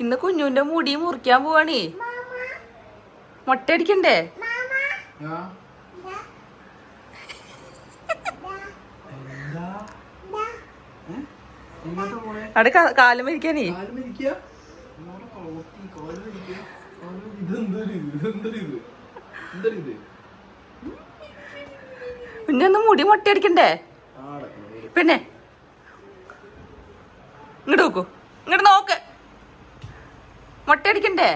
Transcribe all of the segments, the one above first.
ഇന്ന് കുഞ്ഞുവിന്റെ മുടി മുറിക്കാൻ പോവാണേ. മൊട്ടയടിക്കണ്ടേ? അവിടെ കാലം മരിക്കാനേ. കുഞ്ഞൊന്ന് മുടി മൊട്ടയടിക്കണ്ടേ? പിന്നെ ഇങ്ങോട്ട് നോക്കൂ, ഇങ്ങോട്ട് നോക്ക്. മൊട്ടയടിക്കണ്ടേ?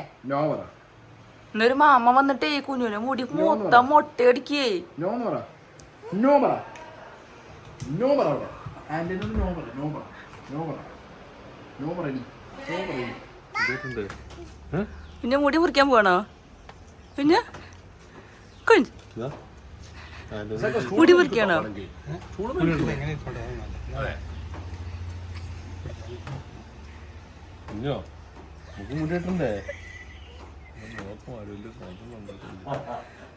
ഇന്നൊരു മാമ വന്നിട്ടേ കുഞ്ഞുനെ മുടി മൊത്തം മൊട്ടയടിക്കേ. പിന്നെ മുടി മുറിക്കാൻ പോവാണോ? പിന്നെ മുടി മുറിക്കാണോ?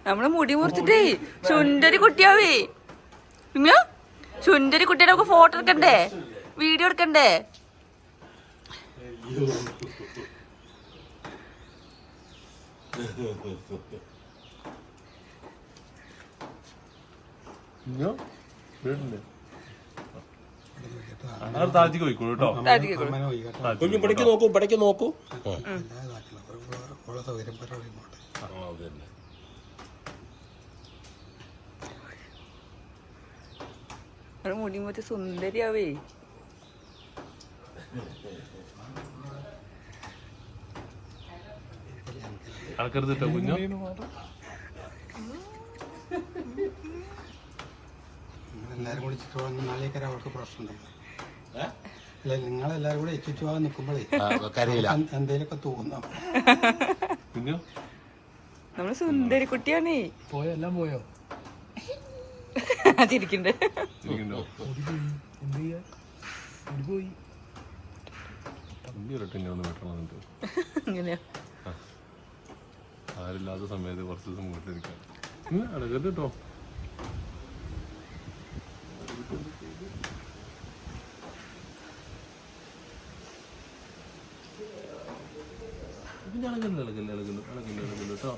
നമ്മള് മുടി മുറിച്ചിട്ടേ ചുണ്ടരി കുട്ടിയാവേ. പിന്നെ ചുണ്ടരി കുട്ടിയുടെ നമുക്ക് ഫോട്ടോ എടുക്കണ്ടേ, വീഡിയോ എടുക്കണ്ടേ? നോക്കൂ. മുടി മറ്റേ സുന്ദരിയാവേ. അളക്കരുതിട്ടോ കുഞ്ഞു. എല്ലാരും കൂടി ചുറ്റുപാടുന്ന നാളേക്കര അവർക്ക് പ്രശ്നം. അല്ല, നിങ്ങളെല്ലാരും കൂടെ ചുറ്റുപാട് നിൽക്കുമ്പോഴേ എന്തേലൊക്കെ തോന്നാം. നമ്മള് സുന്ദരി കുട്ടിയാണേ. എല്ലാം പോയോ? ചിരിക്കണ്ടേ? ഇങ്ങനെയാ ആരില്ലാത്ത സമയത്ത് കുറച്ച് ദിവസം വീട്ടിലിരിക്കാം. അടക്കരുത് കേട്ടോ. പിന്നെ അളകല്ലോ കേട്ടോ.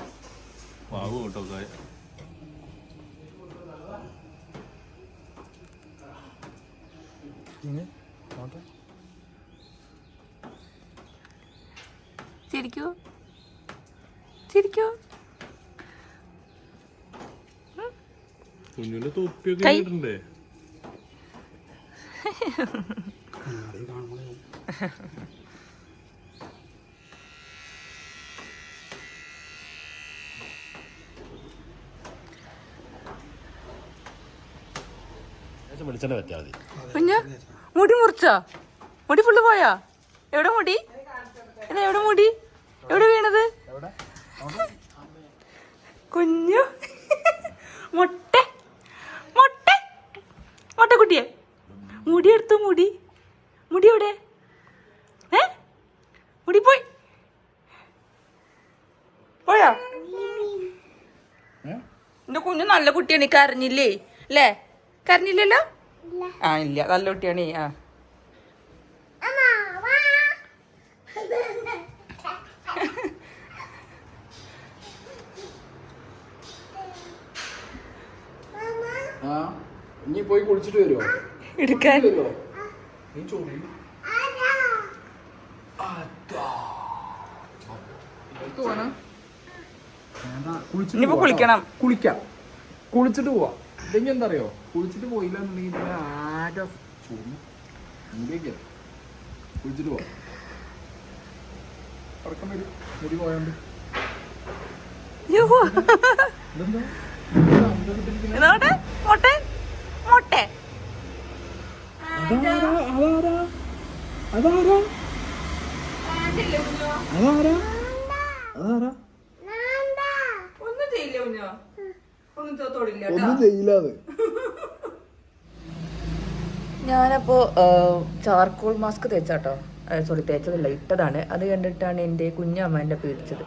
പാവം കേട്ടോ കായ. ചിരിക്കൂ, ചിരിക്കൂ. കുഞ്ഞിന്റെ തൊപ്പിയൊക്കെ ഇട്ടിട്ടുണ്ടേ. പിന്നെ മുടി മുറിച്ചോ? മുടി ഫുള്ള് പോയാ? എവിടെ മുടി? എവിടെ മുടി? എവിടെ വീണത്? കുഞ്ഞു മൊട്ട മൊട്ട മൊട്ടക്കുട്ടിയെ മുടി എടുത്തു. മുടി മുടി എവിടെ? മുടി പോയാ? എന്റെ കുഞ്ഞു നല്ല കുട്ടിയാണ്. കരഞ്ഞില്ലേ? അല്ലേ? കരഞ്ഞില്ലല്ലോ? ആ ഇല്ല, നല്ല കുട്ടിയാണ്. ആ ഇനി പോയി കുളിച്ചിട്ട് വരുമോ? എടുക്കാൻ ഇനിയിപ്പോ കുളിക്കണം. കുളിച്ചിട്ട് പോവാ. ഇല്ലെങ്കിൽ എന്താ അറിയോ, കുളിച്ചിട്ട് പോയില്ല എന്നുണ്ടെങ്കിൽ ആകെ മുടിയൊക്കെ കുളിച്ചിട്ട് പോവാ. ഉറക്കം വരും മുടി പോയോണ്ട്. ഒന്നും ചെയ്യില്ലാതെ. ഞാനപ്പോ ചാർക്കോൾ മാസ്ക് തേച്ചാട്ടോ. സോറി, തേച്ചതല്ല, ഇട്ടതാണ്. അത് കണ്ടിട്ടാണ് എൻ്റെ കുഞ്ഞമ്മേൻ്റെ പേടിച്ചത്.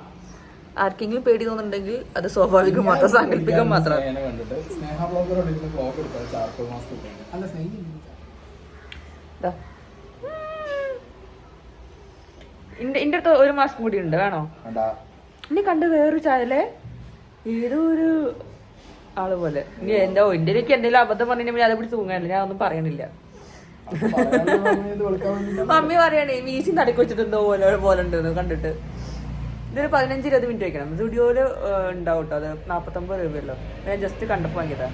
ആർക്കെങ്കിലും പേടി തോന്നുന്നുണ്ടെങ്കിൽ അത് സ്വാഭാവികം മാത്രം, സാങ്കല്പികം മാത്രം. എന്റെ അടുത്ത് 1 മാസം കൂടി ഉണ്ട്, വേണോ? വേണ്ടാ. ഇനി കണ്ട് വേറൊരു ചായല്ലേ ഏതോ ഒരു ആള് പോലെ. ഇനി എന്റെ എന്തെങ്കിലും അബദ്ധം പറഞ്ഞിട്ടുണ്ടെങ്കിൽ അത് പിടിച്ച് തൂങ്ങാനില്ല, ഞാൻ ഒന്നും പറയണില്ല. മമ്മി പറയണേ മീശി നടുക്ക് വെച്ചിട്ട് എന്തോ പോലെ ഉണ്ടെന്ന് കണ്ടിട്ട്. ഇതൊരു 15-20 മിനിറ്റ് വെക്കണം. സ്റ്റുഡിയോയില് ഉണ്ടാവും കേട്ടോ, അത് 49 രൂപയല്ലോ. ഞാൻ ജസ്റ്റ് കണ്ടപ്പോ വാങ്ങിയതാ.